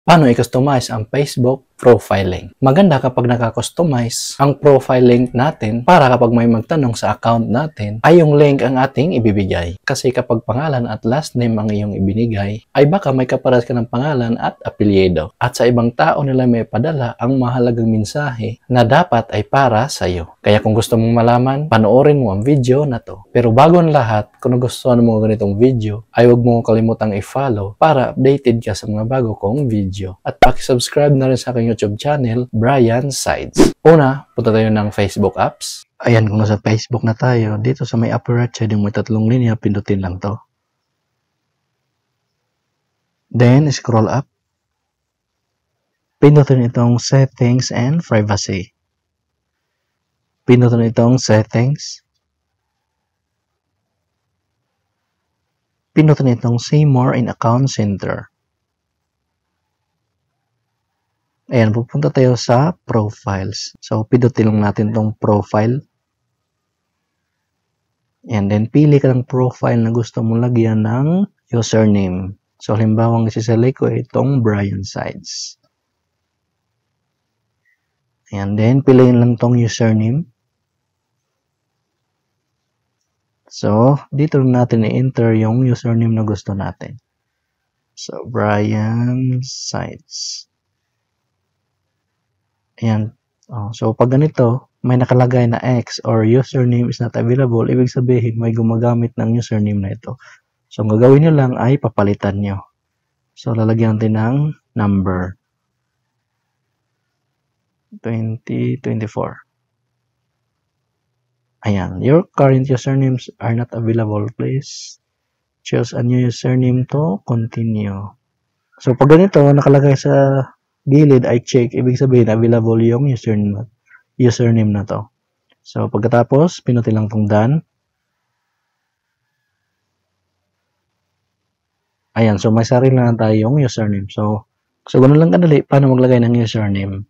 Paano i-customize ang Facebook profile link? Maganda kapag naka-customize ang profile link natin para kapag may magtanong sa account natin ay yung link ang ating ibibigay. Kasi kapag pangalan at last name ang iyong ibinigay ay baka may kapares ka ng pangalan at apelyido. At sa ibang tao nila may padala ang mahalagang mensahe na dapat ay para sa iyo. Kaya kung gusto mong malaman, panoorin mo ang video na to. Pero bago ang lahat, kung nagustuhan mo ganitong video ay huwag mo kalimutang i-follow para updated ka sa mga bago kong video. At paki-subscribe na rin sa aking YouTube channel, Brian Sides. Una, punta tayo ng Facebook apps. Ayan, kung nasa Facebook na tayo, dito sa may upper right side yung may tatlong linya, pindutin lang to. Then, scroll up. Pindutin itong Settings and Privacy. Pindutin itong Settings. Pindutin itong See More in Account Center. Ayan, pupunta tayo sa Profiles. So, pindutin lang natin itong Profile. And then, pili ka ng profile na gusto mong lagyan ng username. So, halimbawa, isi-select ko itong Brian Sides. And then, piliin lang itong username. So, dito natin i-enter yung username na gusto natin. So, Brian Sides. Ayan. So, pag ganito, may nakalagay na X or username is not available, ibig sabihin may gumagamit ng username na ito. So, ang gagawin nyo lang ay papalitan nyo. So, lalagyan natin ng number. 2024. Ayan. Your current usernames are not available. Please choose a new username to continue. So, pag ganito, nakalagay sa gilid ay check, ibig sabihin available yung username na to. So, pagkatapos, pinutin lang itong done. Ayan, so may sarili na tayong username. So ganun lang kadali paano maglagay ng username.